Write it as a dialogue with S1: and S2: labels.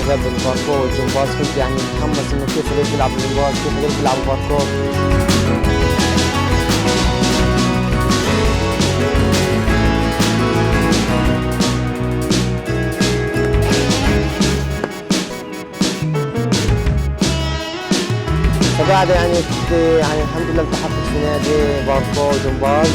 S1: شباب الباركور والجمباز، كنت يعني متحمس إنه كيف هذول بيلعبوا جمباز، كيف هذول بيلعبوا باركور. فقاعدة يعني كنت يعني الحمد لله التحقت في نادي باركور وجمباز.